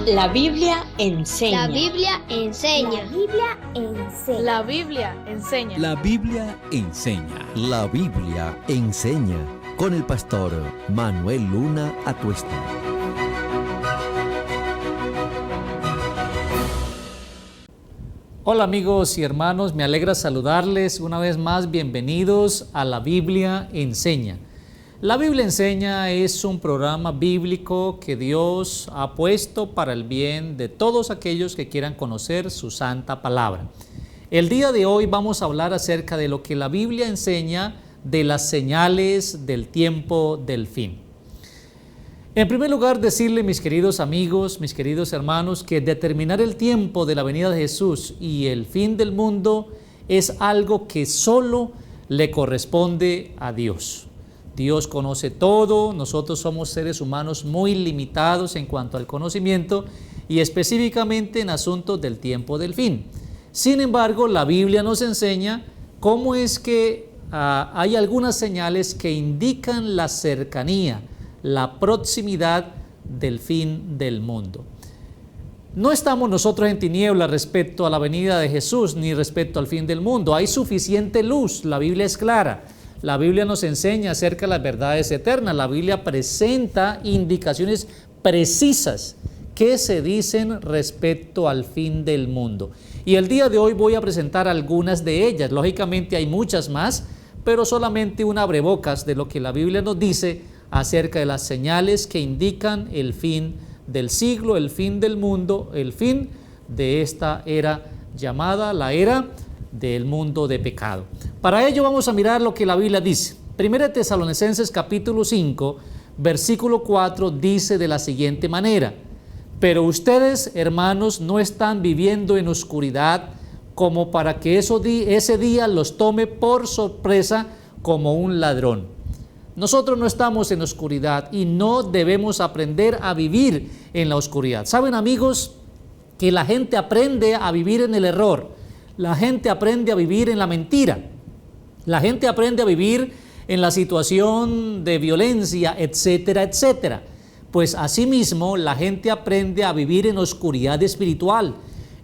La Biblia enseña. La Biblia enseña. La Biblia enseña. La Biblia enseña. La Biblia enseña. La Biblia enseña. Con el pastor Manuel Luna Atuesta. Hola amigos y hermanos, me alegra saludarles una vez más. Bienvenidos a La Biblia enseña. La Biblia enseña es un programa bíblico que Dios ha puesto para el bien de todos aquellos que quieran conocer su santa palabra. El día de hoy vamos a hablar acerca de lo que la Biblia enseña de las señales del tiempo del fin. En primer lugar, decirle, mis queridos amigos, mis queridos hermanos, que determinar el tiempo de la venida de Jesús y el fin del mundo es algo que solo le corresponde a Dios. Dios conoce todo, nosotros somos seres humanos muy limitados en cuanto al conocimiento y específicamente en asuntos del tiempo del fin. Sin embargo, la Biblia nos enseña cómo es que hay algunas señales que indican la cercanía, la proximidad del fin del mundo. No estamos nosotros en tinieblas respecto a la venida de Jesús ni respecto al fin del mundo. Hay suficiente luz, la Biblia es clara. La Biblia nos enseña acerca de las verdades eternas. La Biblia presenta indicaciones precisas que se dicen respecto al fin del mundo. Y el día de hoy voy a presentar algunas de ellas. Lógicamente hay muchas más, pero solamente un abrebocas de lo que la Biblia nos dice acerca de las señales que indican el fin del siglo, el fin del mundo, el fin de esta era llamada la era del mundo de pecado. Para ello vamos a mirar lo que la Biblia dice. 1 Tesalonicenses capítulo 5, versículo 4 dice de la siguiente manera: pero ustedes, hermanos, no están viviendo en oscuridad como para que ese día los tome por sorpresa como un ladrón. Nosotros no estamos en oscuridad y no debemos aprender a vivir en la oscuridad. ¿Saben, amigos, que la gente aprende a vivir en el error? La gente aprende a vivir en la mentira. La gente aprende a vivir en la situación de violencia, etcétera, etcétera. Pues asimismo, la gente aprende a vivir en oscuridad espiritual.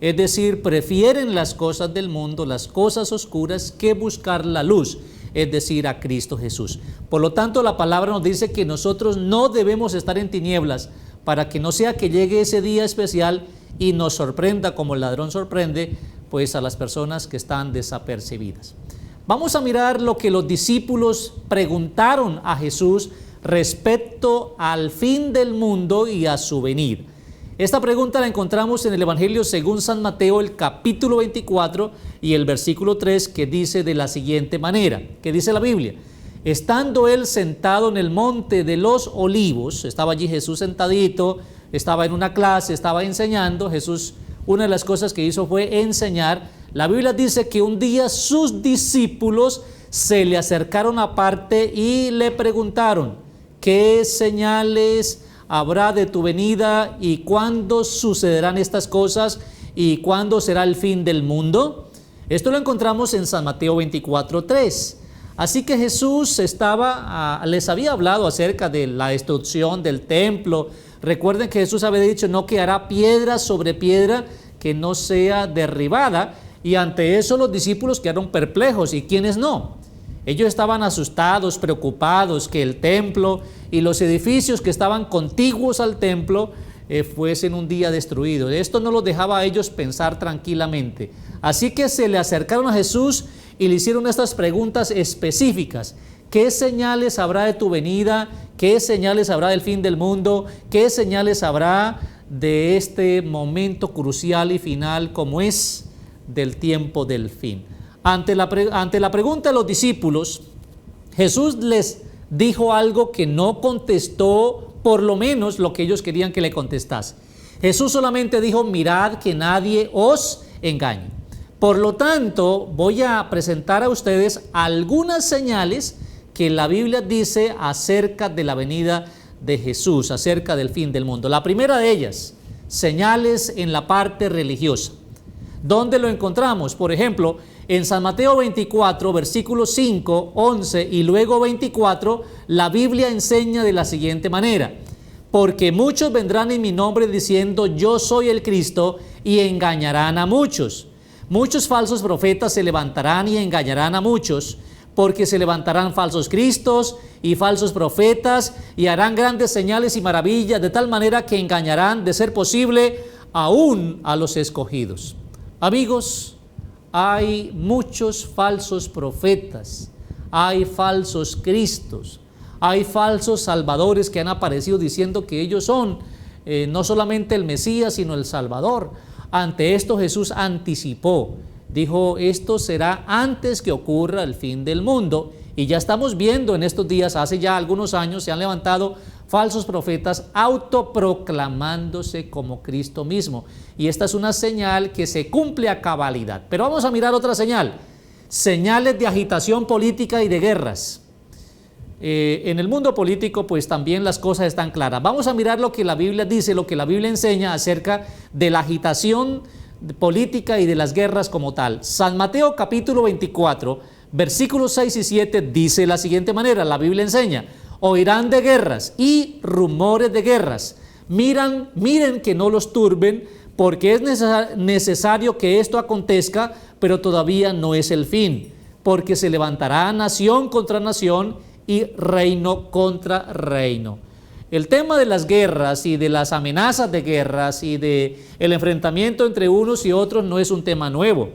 Es decir, prefieren las cosas del mundo, las cosas oscuras, que buscar la luz, es decir, a Cristo Jesús. Por lo tanto, la palabra nos dice que nosotros no debemos estar en tinieblas para que no sea que llegue ese día especial y nos sorprenda como el ladrón sorprende, pues a las personas que están desapercibidas. Vamos a mirar lo que los discípulos preguntaron a Jesús respecto al fin del mundo y a su venir. Esta pregunta la encontramos en el Evangelio según San Mateo, el capítulo 24 y el versículo 3, que dice de la siguiente manera, que dice la Biblia: estando él sentado en el monte de los olivos, estaba allí Jesús sentadito, estaba en una clase, estaba enseñando. Jesús, una de las cosas que hizo fue enseñar. La Biblia dice que un día sus discípulos se le acercaron aparte y le preguntaron: ¿qué señales habrá de tu venida y cuándo sucederán estas cosas y cuándo será el fin del mundo? Esto lo encontramos en San Mateo 24:3. Así que Jesús les había hablado acerca de la destrucción del templo. Recuerden que Jesús había dicho: no quedará piedra sobre piedra que no sea derribada. Y ante eso los discípulos quedaron perplejos. ¿Y quiénes no? Ellos estaban asustados, preocupados que el templo y los edificios que estaban contiguos al templo fuesen un día destruidos. Esto no los dejaba a ellos pensar tranquilamente. Así que se le acercaron a Jesús y le hicieron estas preguntas específicas. ¿Qué señales habrá de tu venida? ¿Qué señales habrá del fin del mundo? ¿Qué señales habrá de este momento crucial y final como es del tiempo del fin? Ante la pregunta de los discípulos, Jesús les dijo algo que no contestó, por lo menos lo que ellos querían que le contestase. Jesús solamente dijo: mirad que nadie os engañe. Por lo tanto, voy a presentar a ustedes algunas señales que la Biblia dice acerca de la venida de Jesús, acerca del fin del mundo. La primera de ellas, señales en la parte religiosa. ¿Dónde lo encontramos? Por ejemplo, en San Mateo 24, versículos 5, 11 y luego 24, la Biblia enseña de la siguiente manera: porque muchos vendrán en mi nombre diciendo yo soy el Cristo y engañarán a muchos. Muchos falsos profetas se levantarán y engañarán a muchos, porque se levantarán falsos cristos y falsos profetas y harán grandes señales y maravillas, de tal manera que engañarán, de ser posible, aún a los escogidos. Amigos, hay muchos falsos profetas, hay falsos cristos, hay falsos salvadores que han aparecido diciendo que ellos son no solamente el Mesías, sino el Salvador. Ante esto Jesús anticipó, dijo, esto será antes que ocurra el fin del mundo. Y ya estamos viendo en estos días, hace ya algunos años, se han levantado falsos profetas autoproclamándose como Cristo mismo. Y esta es una señal que se cumple a cabalidad. Pero vamos a mirar otra señal, señales de agitación política y de guerras. En el mundo político pues también las cosas están claras. Vamos a mirar lo que la Biblia dice, lo que la Biblia enseña acerca de la agitación política y de las guerras como tal. San Mateo capítulo 24, versículos 6 y 7 dice de la siguiente manera, la Biblia enseña, oirán de guerras y rumores de guerras. Miren que no los turben, porque es necesario que esto acontezca, pero todavía no es el fin, porque se levantará nación contra nación y reino contra reino. El tema de las guerras y de las amenazas de guerras y de el enfrentamiento entre unos y otros no es un tema nuevo.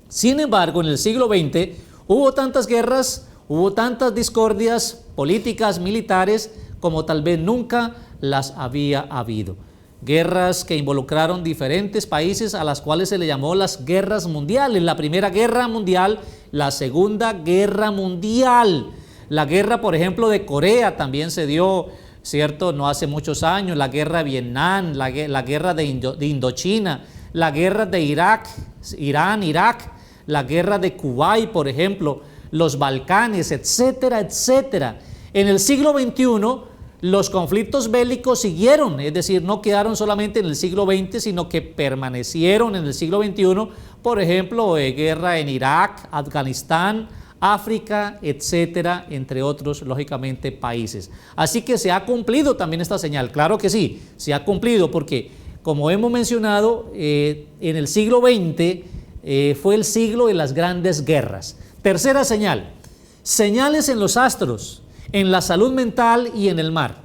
Sin embargo, en el siglo XX hubo tantas guerras, hubo tantas discordias políticas, militares, como tal vez nunca las había habido. Guerras que involucraron diferentes países a las cuales se le llamó las guerras mundiales. La Primera Guerra Mundial, la Segunda Guerra Mundial. La guerra, por ejemplo, de Corea también se dio, ¿cierto? No hace muchos años. La guerra de Vietnam, la guerra de Indochina, la guerra de Irak, Irán, Irak, la guerra de Kuwait, por ejemplo, los Balcanes, etcétera, etcétera. En el siglo XXI, los conflictos bélicos siguieron, es decir, no quedaron solamente en el siglo XX, sino que permanecieron en el siglo XXI. Por ejemplo, guerra en Irak, Afganistán, África, etcétera, entre otros, lógicamente, países. Así que se ha cumplido también esta señal. Claro que sí, se ha cumplido porque, como hemos mencionado, en el siglo XX fue el siglo de las grandes guerras. Tercera señal, señales en los astros, en la salud mental y en el mar.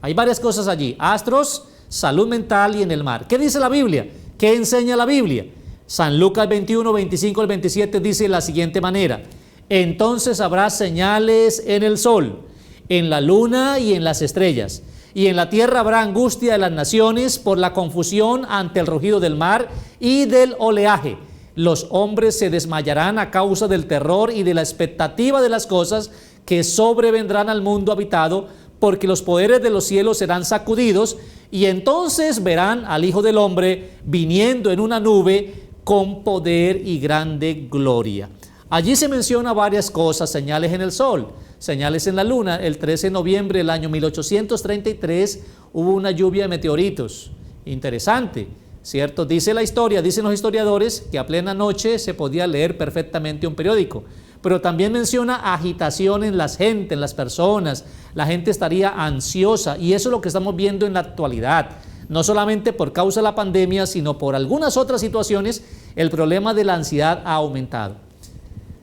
Hay varias cosas allí, astros, salud mental y en el mar. ¿Qué dice la Biblia? ¿Qué enseña la Biblia? San Lucas 21, 25 al 27 dice de la siguiente manera, entonces habrá señales en el sol, en la luna y en las estrellas, y en la tierra habrá angustia de las naciones por la confusión ante el rugido del mar y del oleaje. Los hombres se desmayarán a causa del terror y de la expectativa de las cosas que sobrevendrán al mundo habitado, porque los poderes de los cielos serán sacudidos, y entonces verán al Hijo del Hombre viniendo en una nube con poder y grande gloria. Allí se menciona varias cosas, señales en el sol, señales en la luna. El 13 de noviembre del año 1833 hubo una lluvia de meteoritos. Interesante, ¿cierto? Dice la historia, dicen los historiadores, que a plena noche se podía leer perfectamente un periódico. Pero también menciona agitación en la gente, en las personas. La gente estaría ansiosa y eso es lo que estamos viendo en la actualidad. No solamente por causa de la pandemia, sino por algunas otras situaciones, el problema de la ansiedad ha aumentado.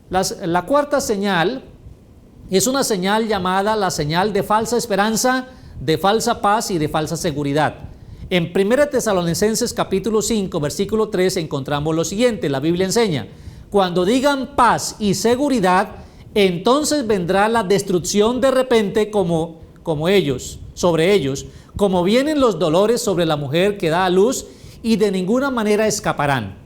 La cuarta señal es una señal llamada la señal de falsa esperanza, de falsa paz y de falsa seguridad. En 1 Tesalonicenses capítulo 5, versículo 3 encontramos lo siguiente, la Biblia enseña, cuando digan paz y seguridad, entonces vendrá la destrucción de repente sobre ellos, como vienen los dolores sobre la mujer que da a luz y de ninguna manera escaparán.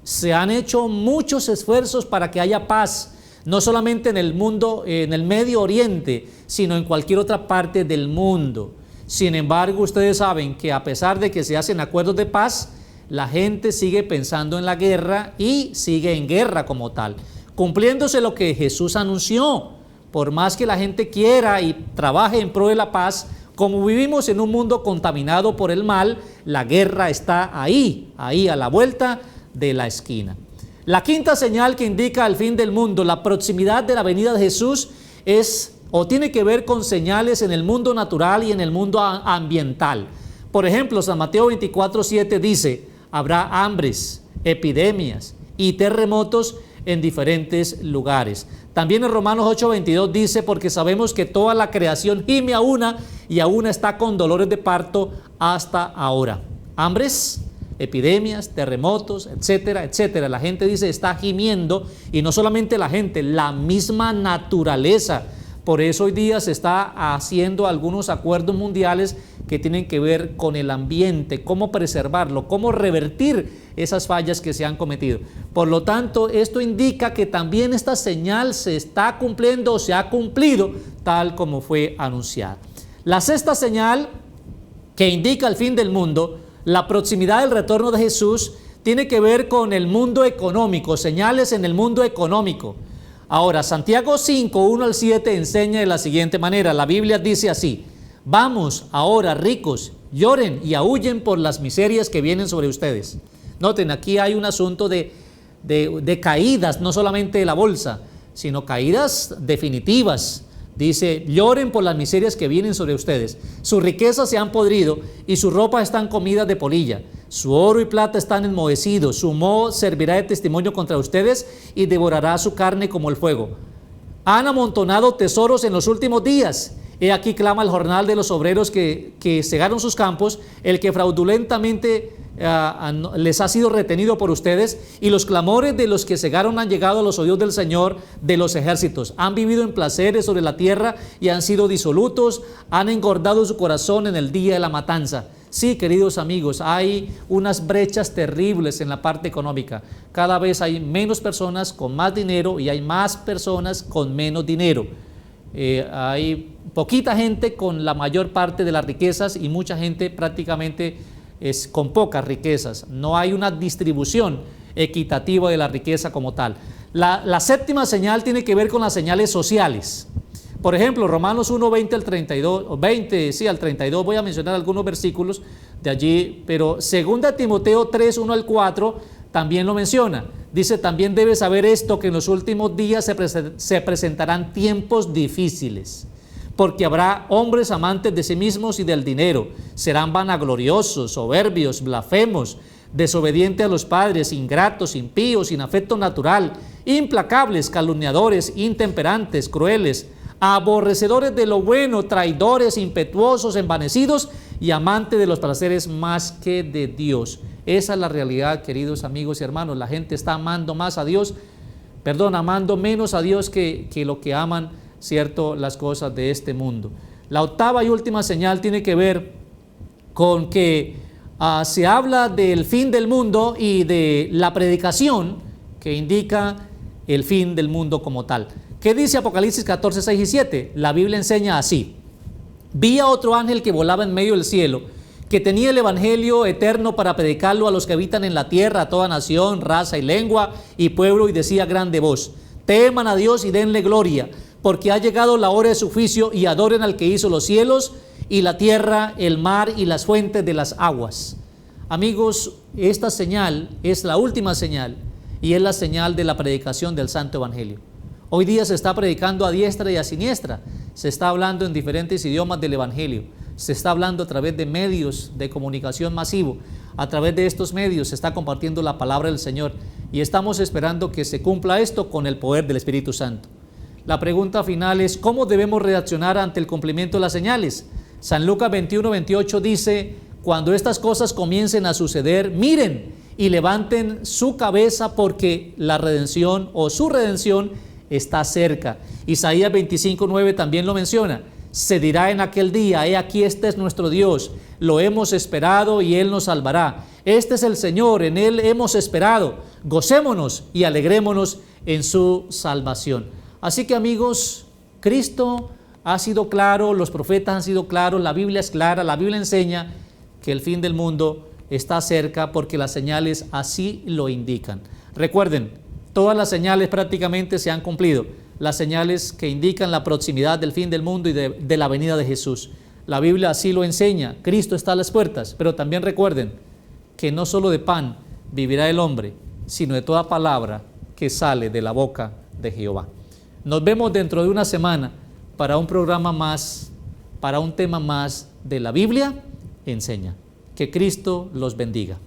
Se han hecho muchos esfuerzos para que haya paz, no solamente en el mundo, en el Medio Oriente, sino en cualquier otra parte del mundo. Sin embargo, ustedes saben que a pesar de que se hacen acuerdos de paz, la gente sigue pensando en la guerra y sigue en guerra como tal, cumpliéndose lo que Jesús anunció. Por más que la gente quiera y trabaje en pro de la paz, como vivimos en un mundo contaminado por el mal, la guerra está ahí a la vuelta de la esquina. La quinta señal que indica el fin del mundo, la proximidad de la venida de Jesús, es o tiene que ver con señales en el mundo natural y en el mundo ambiental. Por ejemplo, San Mateo 24:7 dice, habrá hambres, epidemias y terremotos en diferentes lugares. También en Romanos 8:22 dice, porque sabemos que toda la creación gime a una y a una está con dolores de parto hasta ahora. Hambres, epidemias, terremotos, etcétera, etcétera. La gente dice está gimiendo, y no solamente la gente, la misma naturaleza. Por eso hoy día se está haciendo algunos acuerdos mundiales que tienen que ver con el ambiente, cómo preservarlo, cómo revertir esas fallas que se han cometido. Por lo tanto, esto indica que también esta señal se está cumpliendo o se ha cumplido tal como fue anunciada. La sexta señal que indica el fin del mundo, la proximidad del retorno de Jesús, tiene que ver con el mundo económico, señales en el mundo económico. Ahora, Santiago 5, 1 al 7 enseña de la siguiente manera. La Biblia dice así: vamos ahora, ricos, lloren y aúllen por las miserias que vienen sobre ustedes. Noten, aquí hay un asunto de caídas, no solamente de la bolsa, sino caídas definitivas. Dice, lloren por las miserias que vienen sobre ustedes. Sus riquezas se han podrido y sus ropas están comidas de polilla. Su oro y plata están enmohecidos. Su moho servirá de testimonio contra ustedes y devorará su carne como el fuego. Han amontonado tesoros en los últimos días. He aquí clama el jornal de los obreros que cegaron sus campos, el que fraudulentamente les ha sido retenido por ustedes, y los clamores de los que cegaron han llegado a los oídos del Señor de los ejércitos. Han vivido en placeres sobre la tierra y han sido disolutos, han engordado su corazón en el día de la matanza. Sí, queridos amigos, hay unas brechas terribles en la parte económica. Cada vez hay menos personas con más dinero y hay más personas con menos dinero. Hay poquita gente con la mayor parte de las riquezas y mucha gente prácticamente con pocas riquezas. No hay una distribución equitativa de la riqueza como tal. La séptima señal tiene que ver con las señales sociales. Por ejemplo, Romanos 1, 20 al 32, 20, sí, al 32, voy a mencionar algunos versículos de allí, pero 2 Timoteo 3, 1 al 4 también lo menciona. Dice, también debes saber esto, que en los últimos días se presentarán tiempos difíciles, porque habrá hombres amantes de sí mismos y del dinero, serán vanagloriosos, soberbios, blasfemos, desobedientes a los padres, ingratos, impíos, sin afecto natural, implacables, calumniadores, intemperantes, crueles, aborrecedores de lo bueno, traidores, impetuosos, envanecidos y amantes de los placeres más que de Dios. Esa es la realidad, queridos amigos y hermanos. La gente está amando más a Dios, amando menos a Dios que lo que aman, ¿cierto?, las cosas de este mundo. La octava y última señal tiene que ver con que se habla del fin del mundo y de la predicación que indica el fin del mundo como tal. ¿Qué dice Apocalipsis 14, 6 y 7? La Biblia enseña así: vi a otro ángel que volaba en medio del cielo, que tenía el evangelio eterno para predicarlo a los que habitan en la tierra, a toda nación, raza y lengua y pueblo, y decía a grande voz: teman a Dios y denle gloria, porque ha llegado la hora de su juicio, y adoren al que hizo los cielos y la tierra, el mar y las fuentes de las aguas. Amigos, esta señal es la última señal y es la señal de la predicación del Santo Evangelio. Hoy día se está predicando a diestra y a siniestra, se está hablando en diferentes idiomas del Evangelio, se está hablando a través de medios de comunicación masivo, a través de estos medios se está compartiendo la palabra del Señor, y estamos esperando que se cumpla esto con el poder del Espíritu Santo. La pregunta final es: ¿cómo debemos reaccionar ante el cumplimiento de las señales? San Lucas 21, 28 dice: cuando estas cosas comiencen a suceder, miren y levanten su cabeza, porque la redención o su redención está cerca. Isaías 25, 9 también lo menciona: se dirá en aquel día, he aquí, este es nuestro Dios, lo hemos esperado y Él nos salvará. Este es el Señor, en Él hemos esperado, gocémonos y alegrémonos en su salvación. Así que, amigos, Cristo ha sido claro, los profetas han sido claros, la Biblia es clara, la Biblia enseña que el fin del mundo está cerca, porque las señales así lo indican. Recuerden, todas las señales prácticamente se han cumplido, las señales que indican la proximidad del fin del mundo y de la venida de Jesús. La Biblia así lo enseña, Cristo está a las puertas, pero también recuerden que no solo de pan vivirá el hombre, sino de toda palabra que sale de la boca de Jehová. Nos vemos dentro de una semana para un programa más, para un tema más de la Biblia Enseña. Que Cristo los bendiga.